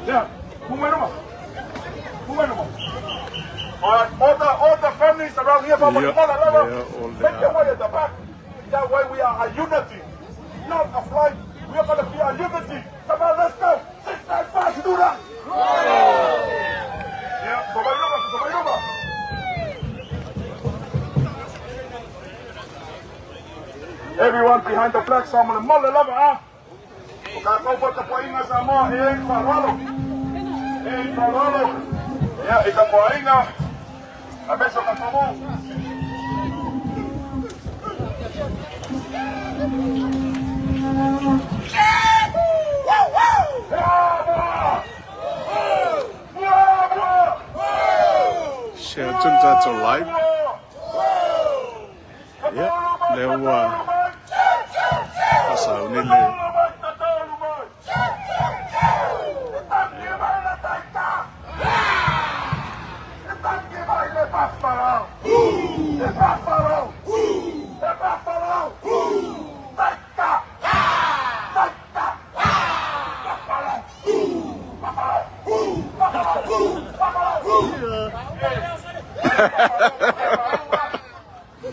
Yeah. All the families around here, make your way at the back. That way we are a unity, not a flight. We are going to be a unity. Come on, let's go. 695, do that. Yeah, so everyone behind the flag, so I'm going to mull it up, huh? Ya, ikaw po ay na. Abeso ka po mo. Share to live. Yeah, there were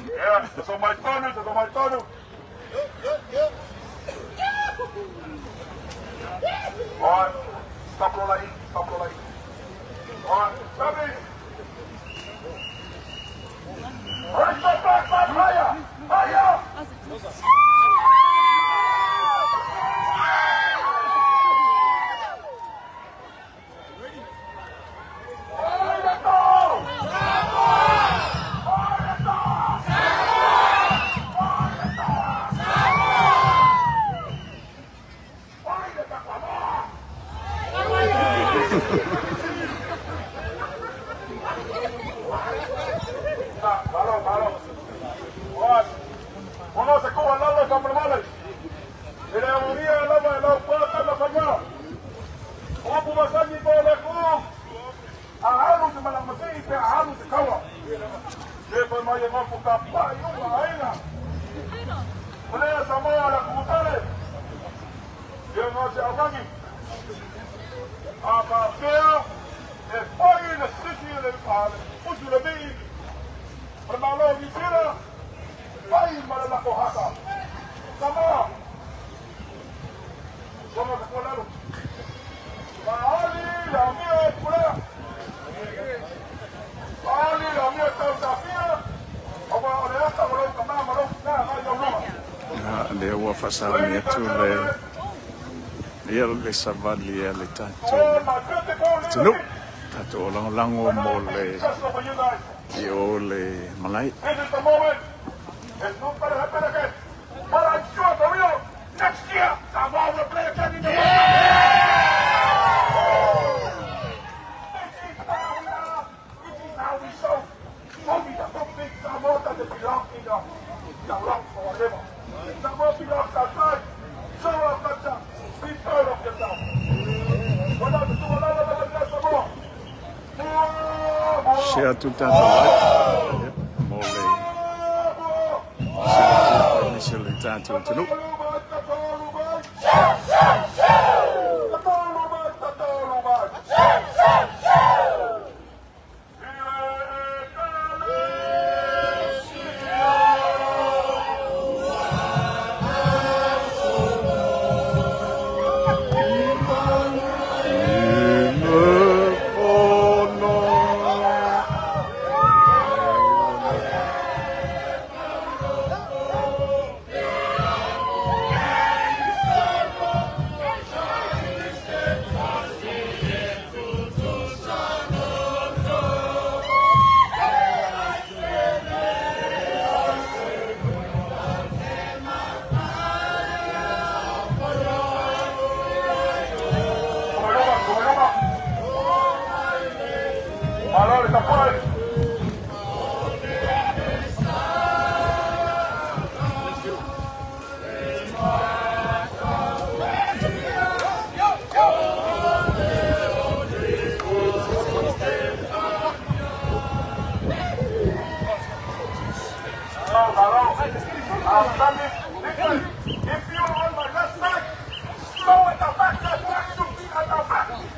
Yeah, so my turn. Alright, stop rolling. Alright, Sammy. Alright, back, higher. Uno se cuba al lado de Cambromales. Y la unidad del lado de la puerta de la fallada. Como pudo ser mi poder de club. Ahalu se malamasí, pero ahalu se cawa. Después me llegó a Pucapá y una vaina. Una samaya a la Cubutale. Yo no sé a Gani. A Papea, el país, el sitio del padre. Mucho de mí. Pero no lo quisiera. País para la cojata. Samoa. Vamos a ponerlo. La mía es pura. La mía está desafía. Vamos a poner esta bronca, nada, there were fasani to le savali le tato no tato lango mole yo le malai. This is the moment. It's not going to happen again. But I'm sure for real, next year, Samoa will play again in the world. This is how we show only the big Samoa doesn't belong in the rock forever. Samoa belongs outside. Show us culture. Be proud of yourself. What else to do? Samoa. Share to tato mole. Initially tato to no.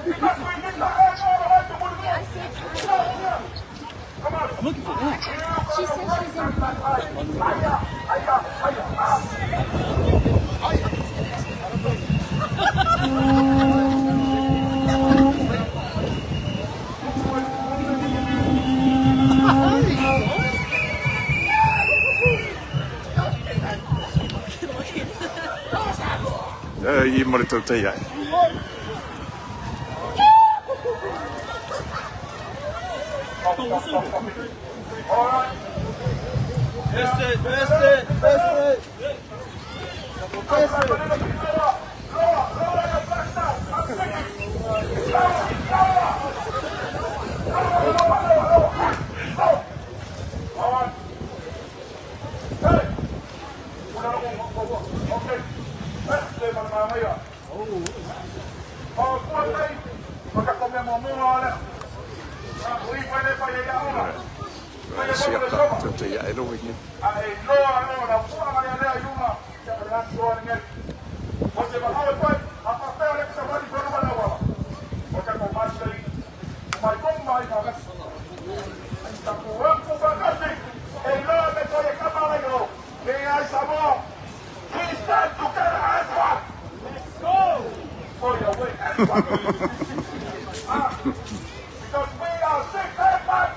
Because we did not have all the right to put it I in. said, Come on. I'm looking for that. she said she's in. I mo le tau tai ai. All right. Missed it, missed it, missed it. Siap tau tai ai lo wingi. Because we are 685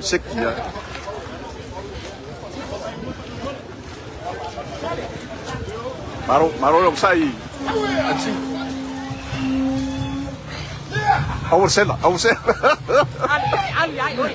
Seki ai. Maro lo sai. Awal sela. Ali, oi.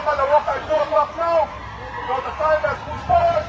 I'm going to walk at 4 o'clock now. So the time has moved forward.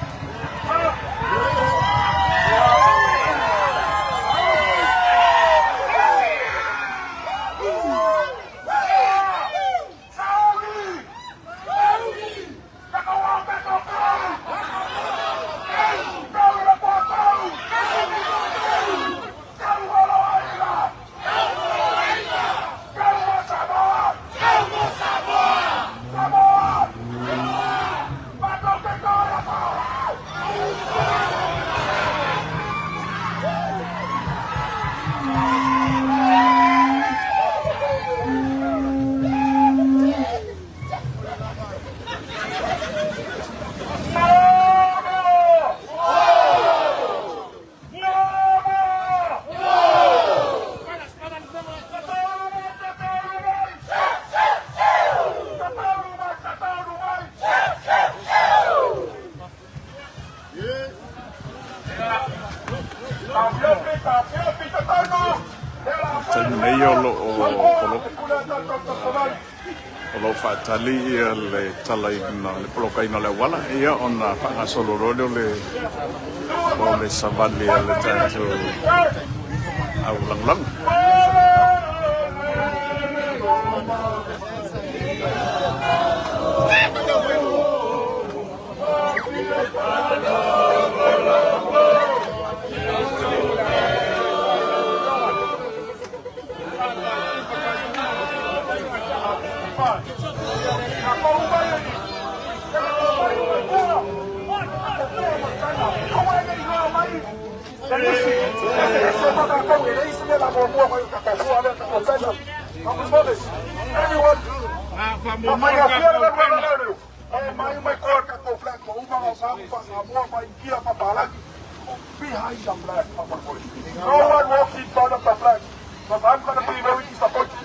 Lo fatali le talaina le polokaina le wala ia ona fanga solo rodo le savali le tatu au lang No one walks in front of the flag, because I'm going to be very disappointed.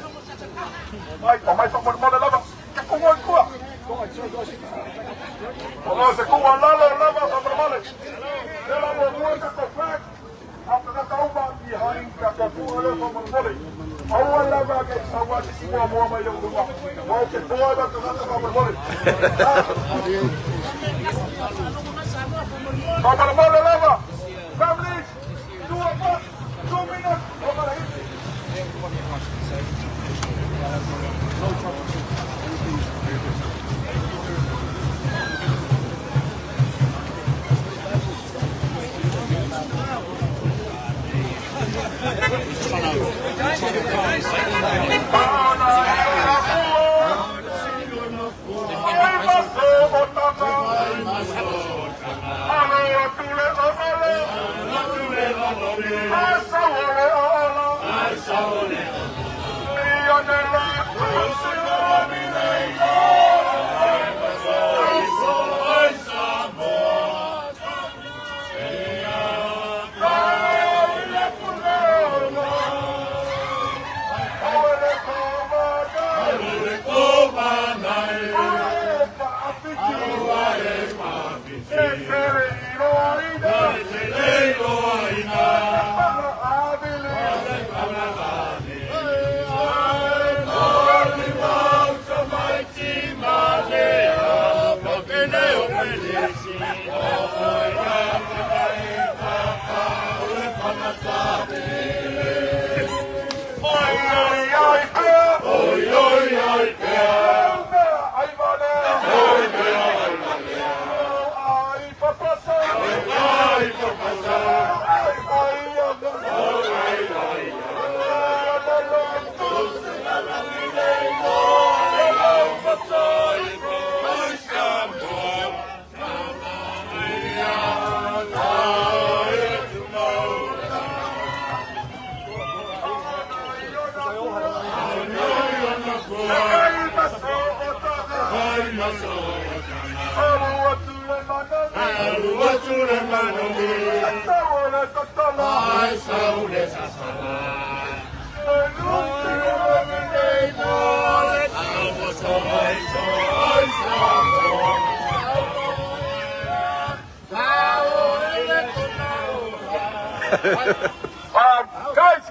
Families, 2 o'clock, 2 minutes.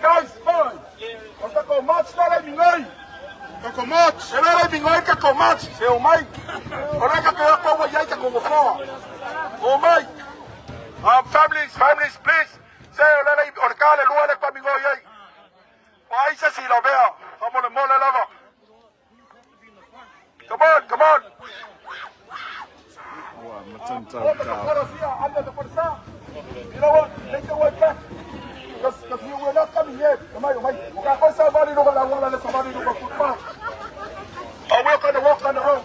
Guys, fine. Kako match na la mingay. Kako match. Ela la mingay kako match. Seu Mike. Oreka que eu como yaita como fora. Oh mãe. Families, please. Say olele orkale luale kwa mingo yai. Paisa si lo veo. Vamos le mole lava. Come on. Wah, macam You know what? Take the way back. Because you were not coming yet. Somebody know what I want and somebody know what football. Or we're going to walk on the road.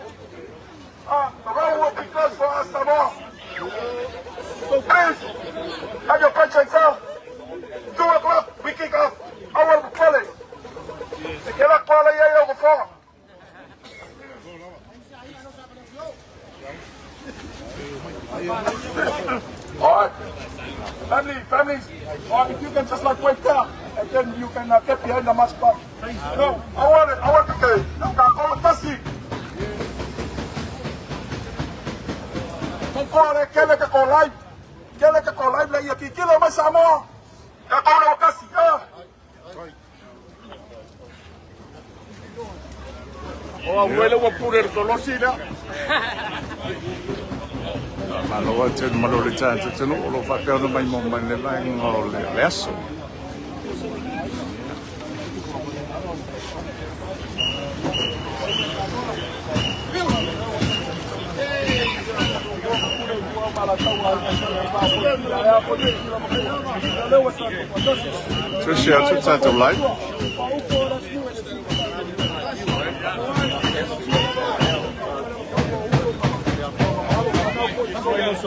The road will be closed for us some more. So please, have your patience out. 2 o'clock, we kick off. I will be calling. They cannot call a year before. All right. Families, if you can just like wait there, and then you can get behind the match back. No, I want to say, I'm going to see. Kele que con live le yaki kilo más amor. Ya todo casi ya. O abuelo va pure dolosina. Malo chen malo le chan chen lo fa ka no mai mo mai le lai ngo le leso. Tricia, tout ça to live. They're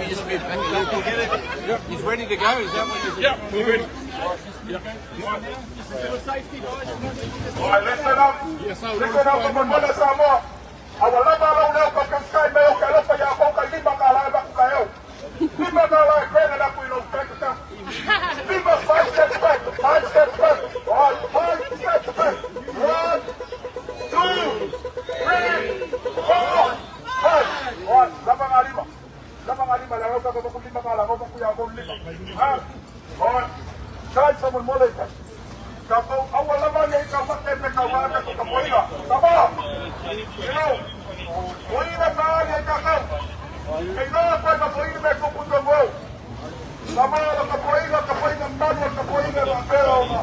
going to be hanging out. He's ready to go. Is that what you're saying? Yeah, we're ready. All right, listen up. Listen up, come on, Samoa. Awalaba la leo kwa kaskai meo kalofa ya boka lima kala ba kayo. Lima kala kwenda na kuilo kaka. Lima 5 steps back. All right, 5 steps back. 1, 2, 3, 4, 5. All right, lama ngalima la roka kwa kulima kala roka kuya kulima. All right. Try someone more later. Kapo awalaba ni kapate pekawala kwa kapoila. Kaba. Oína kaya kakao. Kailangan pa kapoila may kupunta mo. Sama na kapoila mano kapoila na pera na.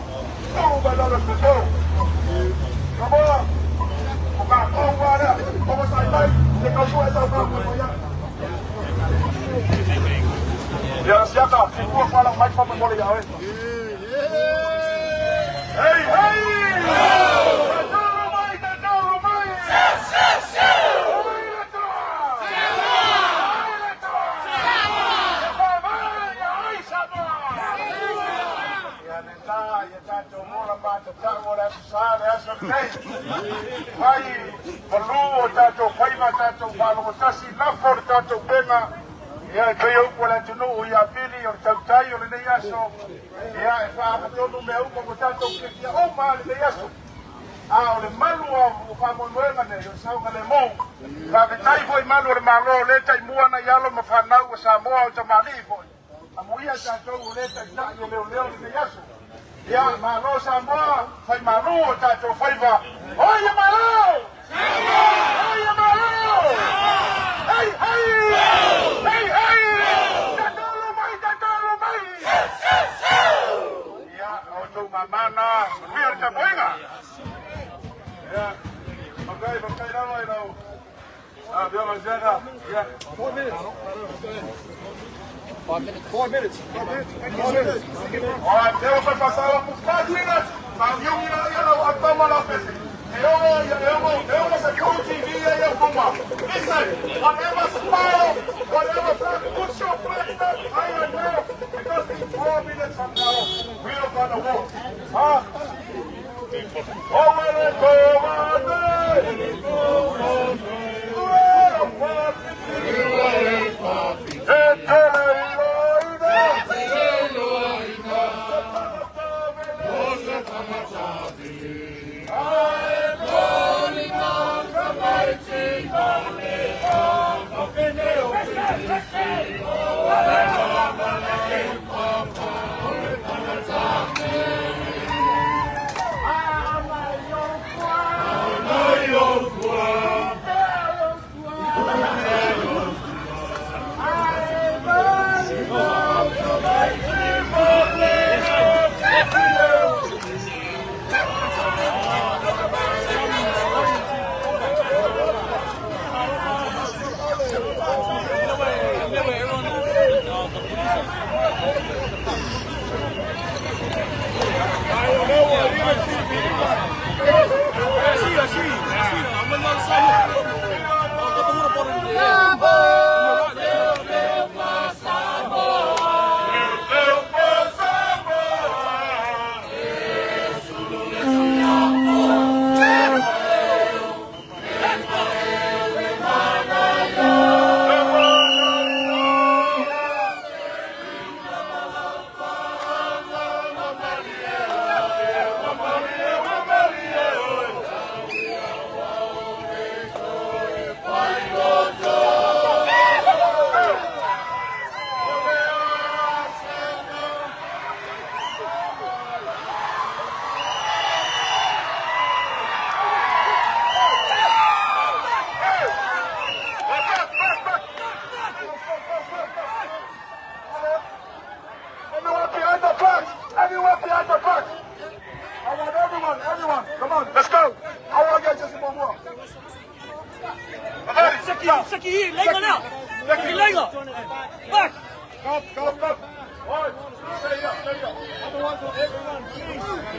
Ano ba na nagtuturo? Kaba. Kung wala, kung sa ilay, ikaw po ito ba mo yan? Yan siya ka, siguro pa lang mic pa mo muli yawe. Hey! Hai, perlu tato faima tato balu tasi lapor tato pena ya kayo wala tuno ya pili or tautai or ne yaso ya fa todo meu como tato que ya o mal ne yaso le malu o fa mo nueva ne yo sa ka le mo fa que tai foi malu or malo le tai mua na yalo ma fa na o sa mo o tamali foi amuia tato le tai na yo le ne yaso ya malo sa mo fai malu tato faiva oye malo oye malo hey tatolo mai ya auto mamana biar capoeira ya okay dawa ilo dia mazena ya 4 minutes 4 minutes. Alright, debo pasar por 5 minutes. Cambió a tomar la pese. Eu security via eu kuma. Listen, whatever smile, whatever flag, put your flag up higher now. Because in 4 minutes from now, we are gonna walk. Seki, längre ner! Seki, längre! Back! Come.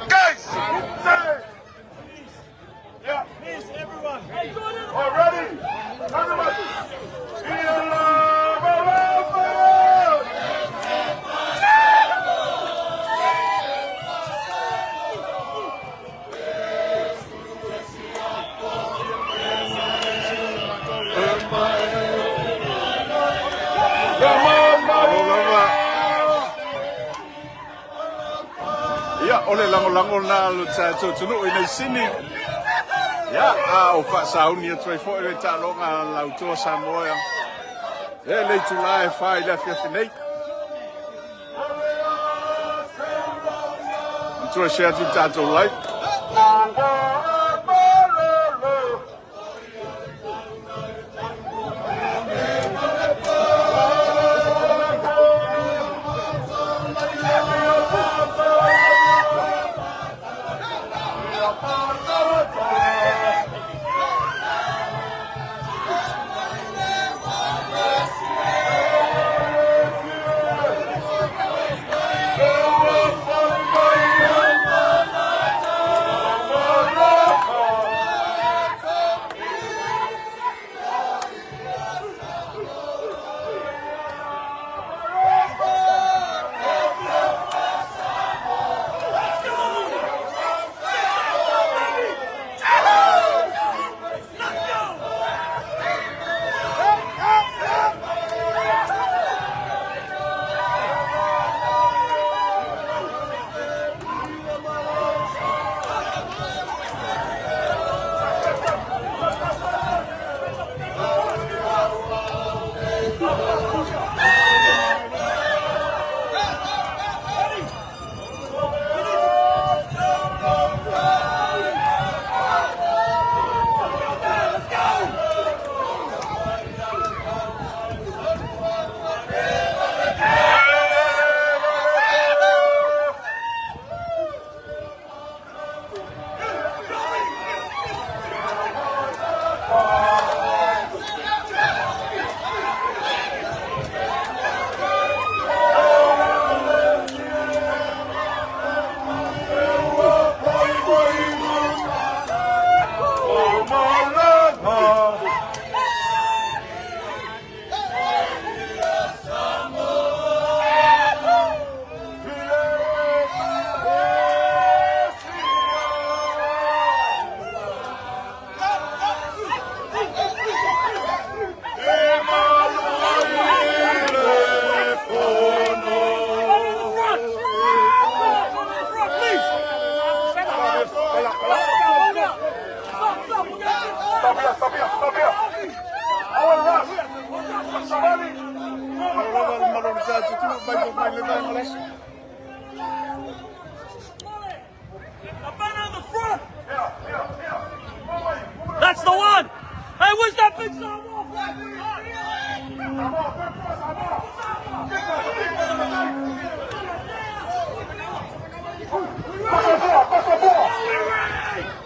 Guys, say. Yeah. Please, everyone! All ready? Everybody. Ia ole lango na lu tu tunu ina sini. Ya o fa sauni e trei fo e ta longa lau to Samoa. Le tu lai fai la fiafinei. Tu share tu tato lai. That's the one! Hey, where's that big Samoa?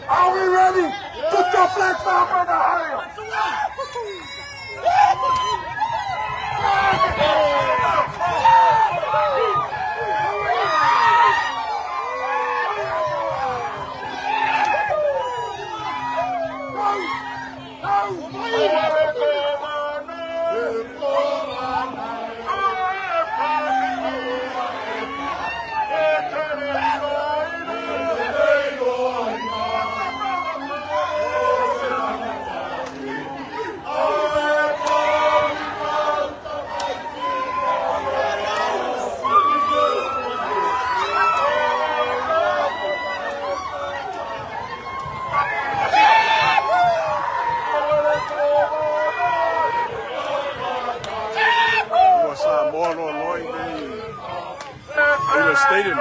Are we ready? Put your flags up in the higher. Stadium.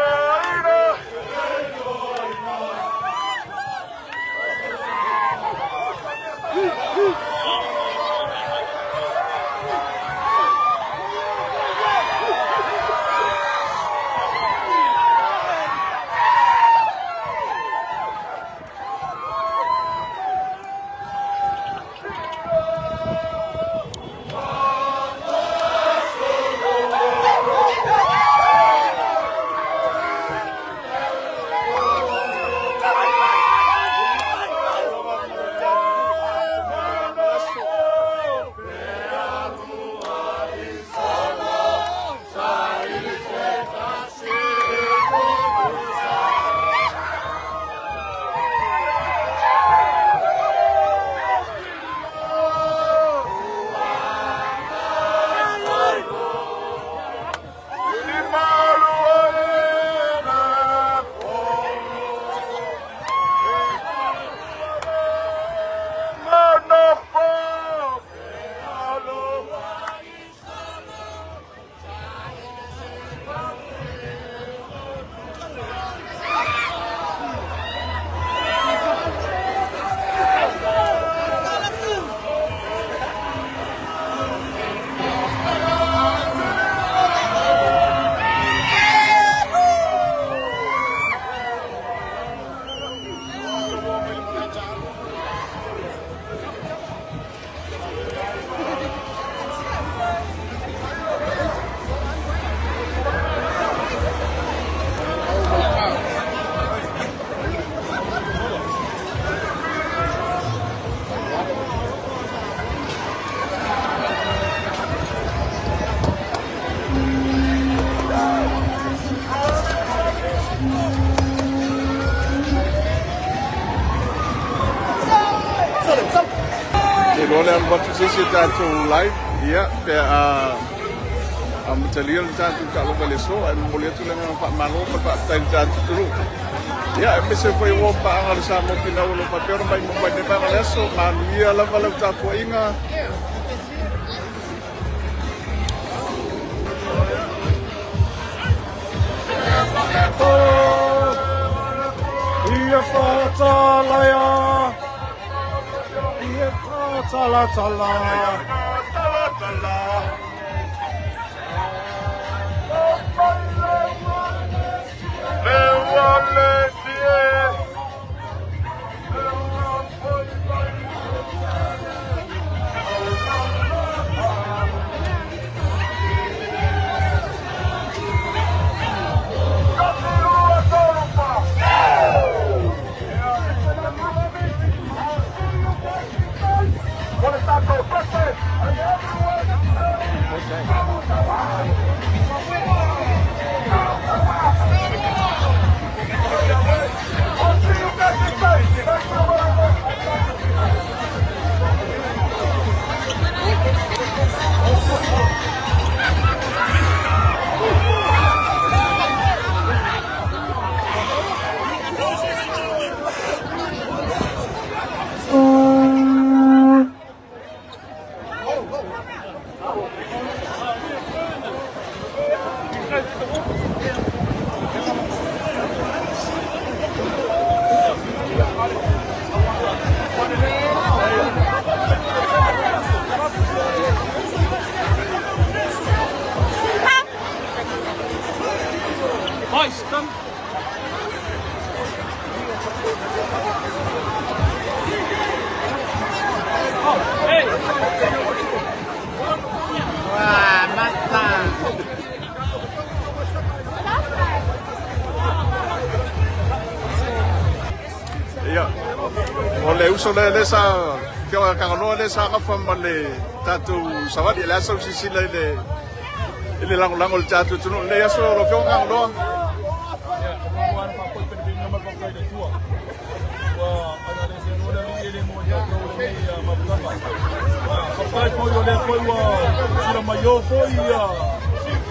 Lole ang batu sisi tatu live ya pe material tatu kalau baleso ang mulia tu lang pak malu pak tay tatu tu ya mese foi wo pa ang sa mo pinaulo pa pero may mo pa pa baleso manuia la vala ta ko inga ia fatala ya Tala tala Boys, come. Oh, hey. Wah, mantap. Iya. Oleh usul lesa kau kalau lesa ka famale tatu sawadi lesa sisi le ile lang tatu tu le yaso lo kau ngalo Papai foi olhar foi o tira maior foi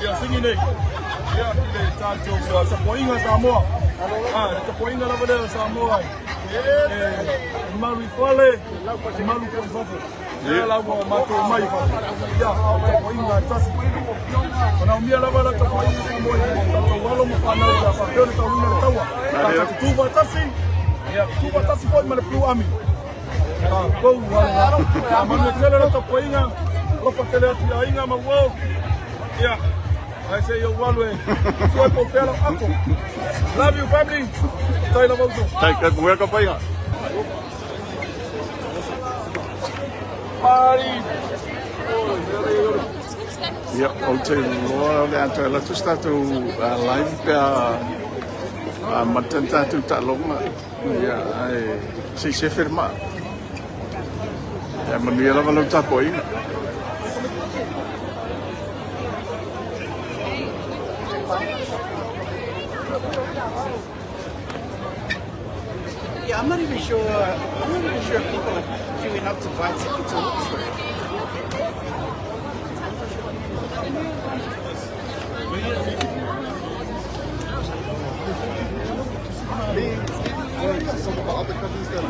ya singi nei ya ile tanto sa poinga Samoa sa poinga la vale Samoa malu fale malu fofo ya la go mato mai fa ya sa poinga tasi kana umia la vale sa poinga Samoa tanto walo mfana ya fa dole ta wina tawa ta tuba tasi ya tuba tasi foi male plu ami go wala amane tele la poinga lo patele ya inga mawo ya I say yo walwe foi por fela ako love you family tai la volto tai ka kuya ka pa inga Mari ya hotel lo le anta la tu sta tu live pa matenta tu ta longa ya ai se ferma ya manuia la valo ta ko inga Yeah, I'm not even sure if people are queuing up to buy tickets to look for it. some of the other countries that